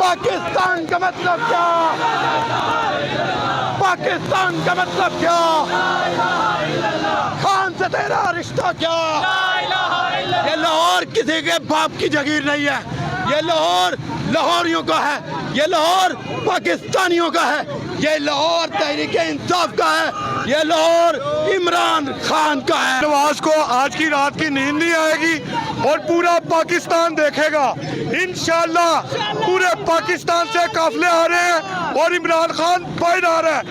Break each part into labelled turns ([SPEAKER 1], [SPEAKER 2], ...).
[SPEAKER 1] पाकिस्तान का मतलब क्या? पाकिस्तान का मतलब क्या? खान से तेरा रिश्ता क्या? ये लाहौर किसी के बाप की जागीर नहीं है, ये लाहौर लाहौरियों का है, ये लाहौर पाकिस्तानियों का है, ये लाहौर तहरीक इंसाफ का है, ये लाहौर इमरान खान का है।
[SPEAKER 2] नवाज को आज की रात की नींद नहीं आएगी और पूरा पाकिस्तान देखेगा इंशाअल्लाह। पूरे पाकिस्तान से काफिले आ रहे हैं और इमरान खान बाहर आ रहा है।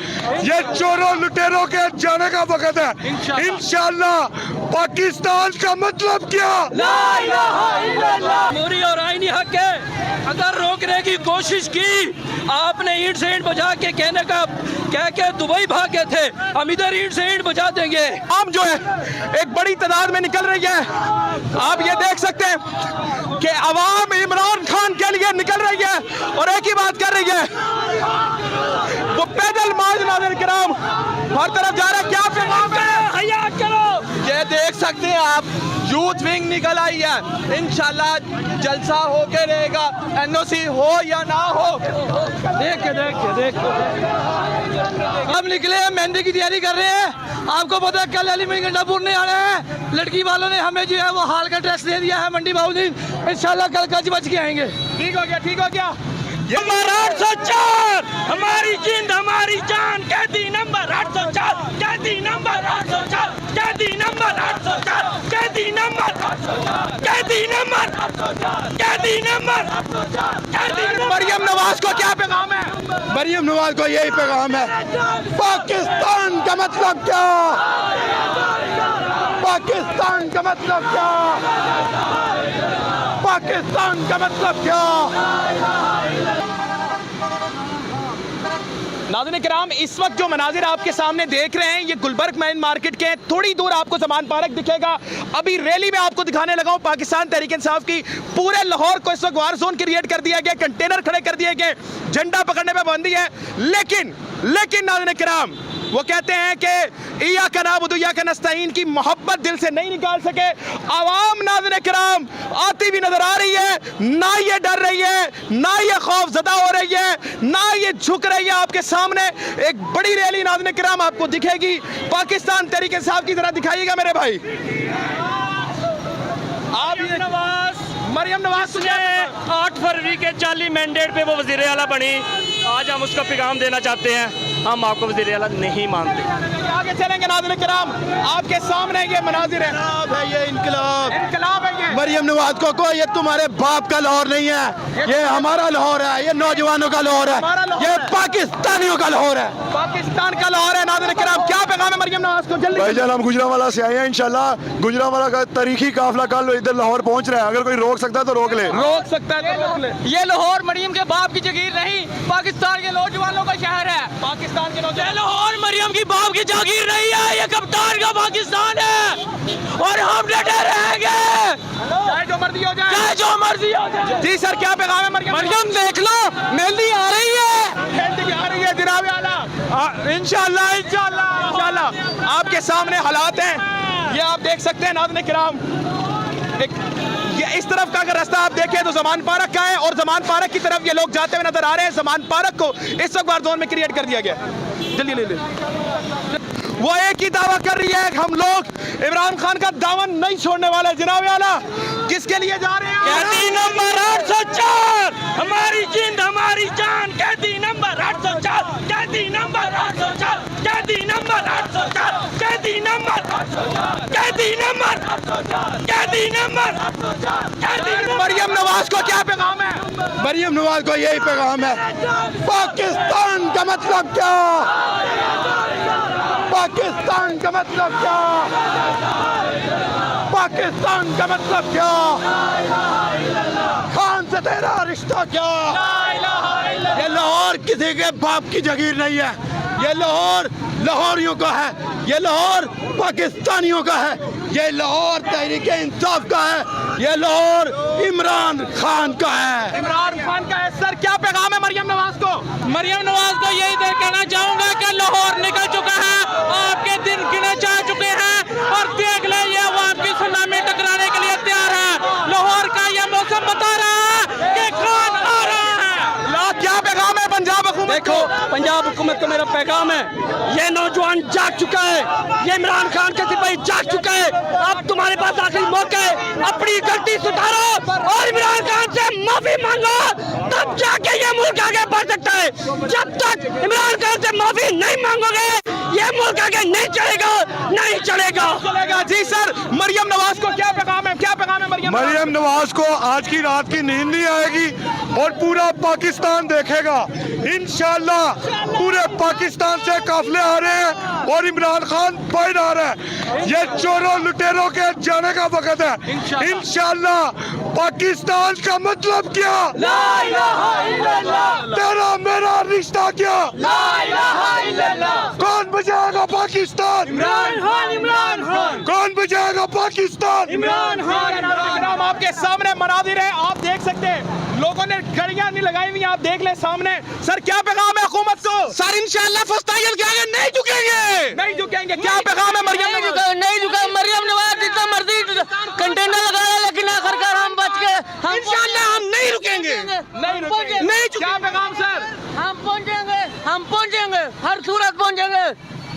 [SPEAKER 2] ये चोरों लुटेरों के जाने का वक्त है इंशाअल्लाह। पाकिस्तान का मतलब क्या?
[SPEAKER 3] ला इलाहा इल्लल्लाह। मोरी और आईनी हक है। अगर रोकने की कोशिश की आपने ईंट से ईंट बजा के कहने का कह के दुबई भागे थे, हम इधर ईंट से ईंट बजा देंगे।
[SPEAKER 1] आम जो है एक बड़ी तादाद में निकल रही है। आप ये देख सकते हैं कि अवाम इमरान खान के लिए निकल रही है और एक ही बात कर रही है, वो पैदल मार्च नाज़रीन किराम हर तरफ जा रहा है। क्या पैगाम है?
[SPEAKER 3] हया करो।
[SPEAKER 1] ये देख सकते हैं आप, यूथ विंग निकल आई है। इंशाल्लाह जलसा होके रहेगा, एनओसी हो या ना हो।
[SPEAKER 3] देख
[SPEAKER 1] अब निकले हैं, मेहंदी की तैयारी कर रहे हैं। आपको पता है कल एलिमेंट गंडापुर ने आने हैं, लड़की वालों ने हमें जो है वो हाल का ड्रेस दे दिया है मंडी बाउद्दीन। इंशाल्लाह कल गज बच के आएंगे। ठीक हो गया, ठीक हो गया।
[SPEAKER 3] नंबर 804 हमारी जिंद हमारी जान। कैदी नंबर 804, कैदी नंबर 804, कैदी नंबर 804, कैदी नंबर 804, कैदी नंबर 804, कैदी नंबर 804, कैदी नंबर।
[SPEAKER 1] मरियम नवाज को क्या पैगाम है? मरियम नवाज को यही पैगाम है, पाकिस्तान का मतलब क्या? पाकिस्तान का मतलब क्या? पाकिस्तान का मतलब क्या? नाज़रीन किराम, इस वक्त जो मनाजिर आपके सामने देख रहे हैं ये गुलबर्ग मेन मार्केट के थोड़ी दूर आपको ज़मान पार्क दिखेगा। अभी रैली में आपको दिखाने लगा हूँ पाकिस्तान तहरीक इंसाफ की। पूरे लाहौर को इस वक्त वार जोन क्रिएट कर दिया गया, कंटेनर खड़े कर दिए गए, झंडा पकड़ने पर पाबंदी है। लेकिन नाज़रीन किराम, वो कहते हैं कि इय्याका नअबुदु व इय्याका नस्तईन की मोहब्बत दिल से नहीं निकाल सके। आवाम नाज़रीन किराम आती भी नजर आ रही है, ना ये डर रही है, ना ये खौफजदा हो रही है, ना ये झुक रही है। आपके सामने एक बड़ी रैली नाज़रीन किराम आपको दिखेगी। पाकिस्तान तहरीक इंसाफ की तरह दिखाइएगा मेरे भाई। आप मरियम नवाज सुने
[SPEAKER 3] 8 फरवरी के जाली मैंडेट पे वो वजीर आला बनी। आज हम उसका पैगाम देना चाहते हैं, हम आपको वजीर आला नहीं मानते।
[SPEAKER 1] आगे चलेंगे नाज़रीन किराम, आपके सामने ये मनाजिर है, ये इनकलाब है। ये मरियम नवाज को कोई, ये तुम्हारे बाप का लाहौर नहीं है, ये हमारा लाहौर है, ये नौजवानों का लाहौर है, ये पाकिस्तानियों का लाहौर है, पाकिस्तान का लाहौर है। नाज़रीन किराम, क्या पैगाम है मरियम नवाज को? जल्दी
[SPEAKER 2] भाईजान, हम गुजरांवाला से आए हैं। इंशाल्लाह गुजरांवाला का तारीखी काफिला कल इधर लाहौर पहुंच रहा है। अगर कोई रोक सकता है तो रोक ले,
[SPEAKER 1] रोक सकता है तो रोक ले।
[SPEAKER 4] ये लाहौर मरियम के बाप की जागीर नहीं, पाकिस्तान के नौजवानों का शहर है।
[SPEAKER 1] पाकिस्तान के नौजवान,
[SPEAKER 3] लाहौर मरियम की बाप की जागीर नहीं है, ये कप्तान का पाकिस्तान है और हम डटे रहेंगे,
[SPEAKER 1] चाहे जो मर्जी हो जाए,
[SPEAKER 3] चाहे जो मर्जी हो जाए।
[SPEAKER 1] जी सर, क्या पैगाम है मरियम?
[SPEAKER 3] मरियम देख लो, मेहंदी आ रही है,
[SPEAKER 1] मेहंदी आ रही है जनाब आला। इंशाल्लाह इंशाल्लाह इंशाल्लाह। आपके सामने हालात हैं, ये आप देख सकते हैं नाज़रीन किराम। ये इस तरफ का अगर रास्ता आप देखें तो ज़मान पार्क का है और ज़मान पार्क की तरफ ये लोग जाते हुए नजर आ रहे हैं। ज़मान पार्क को इस वक्त वार जोन में क्रिएट कर दिया गया। जल्दी ले वो एक ही दावा कर रही है, हम लोग इमरान खान का दामन नहीं छोड़ने वाले। जनाब आला, किसके लिए जा रहे हैं?
[SPEAKER 3] कैदी नंबर 804 हमारी जिंद हमारी जान। कैदी नंबर 804, कैदी नंबर 804, कैदी नंबर 804, कैदी नंबर 804, कैदी नंबर 804, कैदी नंबर 804, कैदी नंबर।
[SPEAKER 1] मरियम नवाज को क्या पैगाम है? मरियम नवाज को यही पैगाम है, पाकिस्तान का मतलब क्या? पाकिस्तान का मतलब क्या? पाकिस्तान का मतलब क्या? खान से तेरा रिश्ता क्या? ये लाहौर किसी के बाप की जागीर नहीं है, ये लाहौर लाहौरियों का है, ये लाहौर पाकिस्तानियों का है, ये लाहौर तहरीक इंसाफ का है, ये लाहौर इमरान खान का है। इमरान खान का है। सर, क्या पैगाम है मरियम नवाज को?
[SPEAKER 4] मरियम नवाज को यही कहना चाहूंगा कि लाहौर निकल चुका है, आपके दिन गिने जा चुके हैं और देख ले ये वो आपकी सुनामी टकराने के लिए तैयार है। लाहौर का ये मौसम बता रहा है कि खान आ रहा है।
[SPEAKER 3] हुकूमत को मेरा पैगाम है, ये नौजवान जाग चुका है, ये इमरान खान के सिपाही जाग चुका है। अब तुम्हारे पास आखिरी मौका है, अपनी गलती सुधारो और इमरान खान से माफी मांगो, तब जाके ये मुल्क आगे बढ़ सकता है। जब तक इमरान खान से माफी नहीं मांगोगे ये मुल्क आगे नहीं चलेगा, नहीं चलेगा।
[SPEAKER 1] जी सर, मरियम नवाज को क्या पैगाम है, क्या पैगाम है
[SPEAKER 2] मरियम नवाज को आज की रात की नींद नहीं आएगी और पूरा पाकिस्तान देखेगा इंशाल्लाह। पूरे पाकिस्तान से काफले आ रहे हैं और इमरान खान बाहर आ रहा है। ये चोरों लुटेरों के जाने का वक्त है इंशाल्लाह। पाकिस्तान का मतलब क्या?
[SPEAKER 3] ला इलाहा इल्लल्लाह।
[SPEAKER 2] तेरा मेरा रिश्ता क्या?
[SPEAKER 3] ला इलाहा इल्लल्लाह।
[SPEAKER 2] कौन बचाएगा पाकिस्तान?
[SPEAKER 3] इमरान खान।
[SPEAKER 2] कौन बचाएगा पाकिस्तान?
[SPEAKER 3] इमरान खान।
[SPEAKER 1] आपके सामने मनाजिर है, आप देख सकते हैं, लोगों ने घड़ियां नहीं लगाई हुई, आप देख ले सामने। सर क्या पैगाम है हुकूमत को?
[SPEAKER 4] सर इंशाल्लाह फस्ताइल के आगे नहीं झुकेंगे।
[SPEAKER 1] क्या पैगाम है मरियम नवाज?
[SPEAKER 4] नहीं झुका मरियम नवाज जितना मर्जी कंटेनर लगाया, लेकिन आखिरकार हम बच गए। इंशाल्लाह हम नहीं रुकेंगे।
[SPEAKER 1] नहीं क्या पैगाम सर?
[SPEAKER 4] हम पहुंचेंगे, हर सूरत पहुंचेंगे,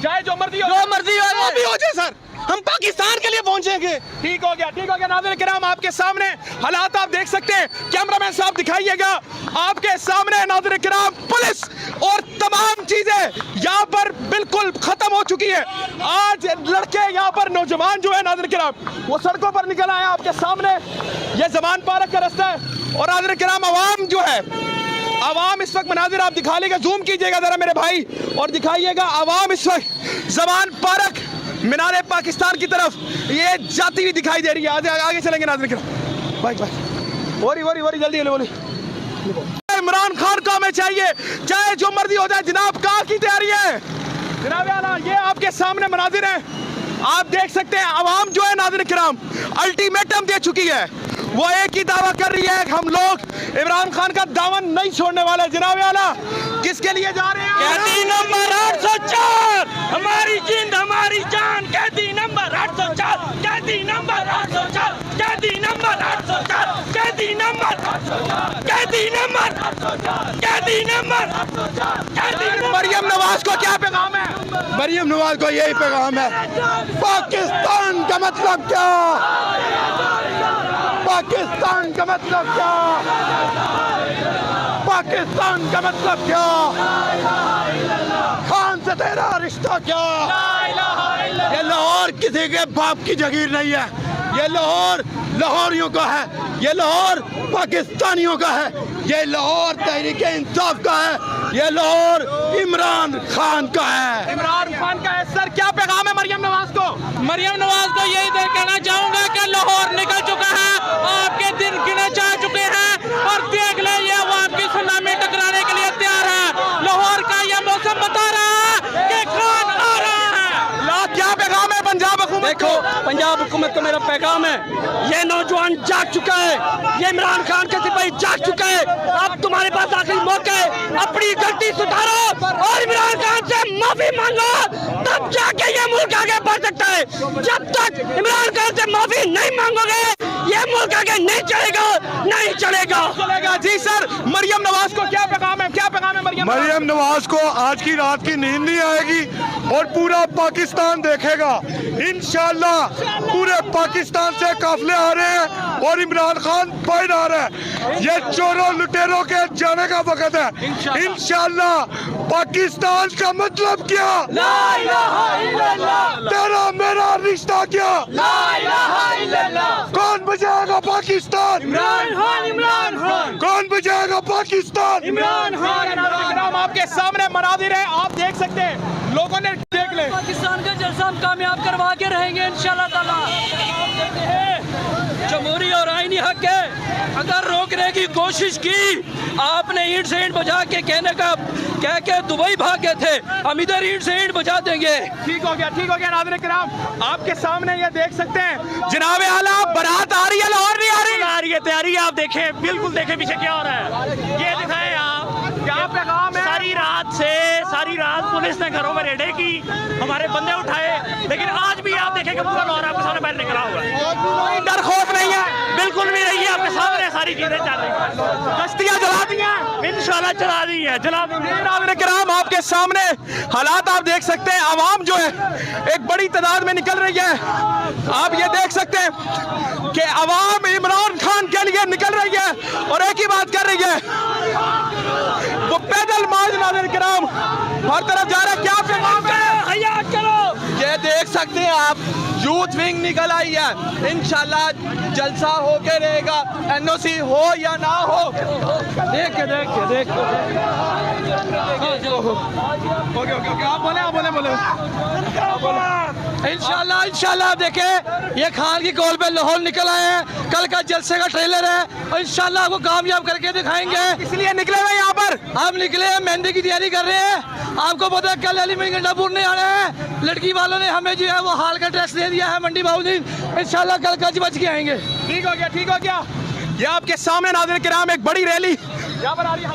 [SPEAKER 1] चाहे जो मर्जी हो
[SPEAKER 4] जाए सर, हम पाकिस्तान के लिए पहुंचेंगे।
[SPEAKER 1] ठीक हो गया नाज़रीन किराम, आपके सामने हालात आप देख सकते हैं। कैमरामैन साहब दिखाइएगा, आपके सामने नाज़रीन किराम पुलिस और तमाम चीजें यहाँ पर बिल्कुल खत्म हो चुकी है। आज लड़के यहाँ पर नौजवान जो है नाज़रीन किराम वो सड़कों पर निकल आए। आपके सामने ये जमान पार्क का रास्ता है और नाज़रीन किराम आवाम जो है, आवाम इस वक्त मनाजिर आप दिखा लेगा, जूम कीजिएगा जरा मेरे भाई और दिखाइएगा। आवाम इस वक्त जमान पार्क मीनारे पाकिस्तान की तरफ ये जाती हुई दिखाई दे रही है। आगे चलेंगे नाज़रीन भाई वरी जल्दी बोली। इमरान खान को हमें चाहिए, चाहे जो मर्जी हो जाए। जनाब कहाँ की तैयारी है जनाब आला? ये आपके सामने मनाजिर है, आप देख सकते हैं। आवाम जो है नाज़रीन किराम अल्टीमेटम दे चुकी है, वो एक ही दावा कर रही है, हम लोग इमरान खान का दामन नहीं छोड़ने वाले। जनाब आला किसके लिए जा रहे हैं?
[SPEAKER 3] कैदी नंबर 804 हमारी जिंद हमारी जान। कैदी नंबर 804, कैदी नंबर 804, कैदी नंबर 804, कैदी नंबर 804, कैदी नंबर 804, कैदी नंबर 804, कैदी नंबर।
[SPEAKER 1] मरियम नवाज को क्या पैगाम है?
[SPEAKER 2] मरियम नवाज को यही पैगाम है, पाकिस्तान का मतलब क्या? पाकिस्तान का मतलब क्या? पाकिस्तान का मतलब क्या? खान से तेरा रिश्ता क्या? ये लाहौर किसी के बाप की जगीर नहीं है, ये लाहौर लाहौरियों का है, ये लाहौर पाकिस्तानियों का है, ये लाहौर तहरीके इंसाफ का है, ये लाहौर इमरान खान का है।
[SPEAKER 1] इमरान खान का है। सर क्या पैगाम है मरियम नवाज को?
[SPEAKER 4] मरियम नवाज को यही कहना चाहूंगा कि लाहौर निकल चुका है, आपके दिन गिने जा चुके हैं और देख ले ये वो आपकी सुनामी टकराने के लिए तैयार है। लाहौर का ये मौसम बता रहा है कि खान आ रहा है।
[SPEAKER 1] क्या पैगाम है पंजाब हुकूमत?
[SPEAKER 3] देखो पंजाब हुकूमत को मेरा पैगाम है, ये नौजवान जाग चुका है, ये इमरान खान के सिपाही जाग चुका है। अब तुम्हारे पास आखिरी मौका है, अपनी गलती सुधारो और इमरान खान से माफी मांगो, तब जाके ये मुल्क आगे बढ़ सकता है। जब तक इमरान खान से माफी नहीं मांगोगे ये मुल्क आगे नहीं चलेगा, नहीं चलेगा।
[SPEAKER 1] जी सर, मरियम नवाज को क्या पैगाम है, क्या पैगाम है
[SPEAKER 2] मरियम नवाज को आज की रात की नींद नहीं आएगी और पूरा पाकिस्तान देखेगा इंशाल्लाह। पूरे पाकिस्तान से काफले आ रहे हैं और इमरान खान बाहर आ रहा है। ये चोरों लुटेरों के जाने का वक्त है इंशाल्लाह। पाकिस्तान का मतलब क्या?
[SPEAKER 3] ला इलाहा इल्लल्लाह।
[SPEAKER 2] तेरा मेरा रिश्ता क्या?
[SPEAKER 3] ला इलाहा इल्लल्लाह।
[SPEAKER 2] कौन बचाएगा पाकिस्तान?
[SPEAKER 3] इमरान खान।
[SPEAKER 2] कौन बचाएगा पाकिस्तान?
[SPEAKER 3] इमरान खान।
[SPEAKER 1] आपके सामने मनाजिर है, आप देख सकते हैं, लोगों ने देख ले।
[SPEAKER 3] पाकिस्तान का जलसा हम कामयाब करवा के रहेंगे इंशाल्लाह ताला। जमहूरी और आईनी हक है, अगर रोकने की कोशिश की आपने ईंट से ईंट बजा के कह के दुबई भागे थे, हम इधर ईंट से ईंट बजा देंगे।
[SPEAKER 1] ठीक हो गया नाज़रीन किराम, आपके सामने ये देख सकते हैं जनाब आला, बारात आ रही है, लाहौर नहीं आ रही?
[SPEAKER 3] आ रही है, तैयारी आप देखें, बिल्कुल देखें पीछे क्या हो रहा है, ये दिखाएं आप।
[SPEAKER 1] क्या पैगाम है?
[SPEAKER 3] सारी रात पुलिस ने घरों में रेडें की, हमारे बंदे उठाए, लेकिन आज भी आप देखें कि पूरा लाहौर आपके सामने बाहर निकला हुआ है।
[SPEAKER 1] कोई डर खौफ नहीं है?
[SPEAKER 3] बिल्कुल भी नहीं है, आपके सामने सारी चीजें चल रही हैं,
[SPEAKER 1] कश्तियां जला दी हैं।
[SPEAKER 3] इंशाल्लाह चला दी है, चला देंगे।
[SPEAKER 1] नाज़रीन किराम, आपके सामने हालात आप देख सकते हैं। आवाम जो है एक बड़ी तादाद में निकल रही है। आप ये देख सकते हैं कि आवाम इमरान खान के लिए निकल रही है और एक ही बात कर रही है, वो पैदल मार्च नाज़रीन किराम हर तरफ जा रहा है। क्या पैगाम है?
[SPEAKER 3] हयात करो।
[SPEAKER 1] ये देख सकते हैं आप, यूथ विंग निकल आई है। इंशाल्लाह जलसा होके रहेगा, एनओसी हो या ना हो। देख के ओके, आप बोले
[SPEAKER 3] इंशाल्लाह देखें, ये खान की कॉल पे लाहौर निकल आए हैं। कल का जलसे का ट्रेलर है और इंशाल्लाह आपको कामयाब करके दिखाएंगे।
[SPEAKER 1] इसलिए निकले हुए यहाँ पर
[SPEAKER 3] हम निकले हैं, मेहंदी की तैयारी कर रहे हैं। आपको पता है कल अली गंडापुर ने आना है, लड़की वालों ने हमें जो है वो हाल का ड्रेस दे दिया है मंडी बाउद्दीन। इंशाल्लाह कल कच बच के आएंगे।
[SPEAKER 1] ठीक हो गया। ये आपके सामने नाज़रीन किराम एक बड़ी रैली यहाँ पर आ रही है।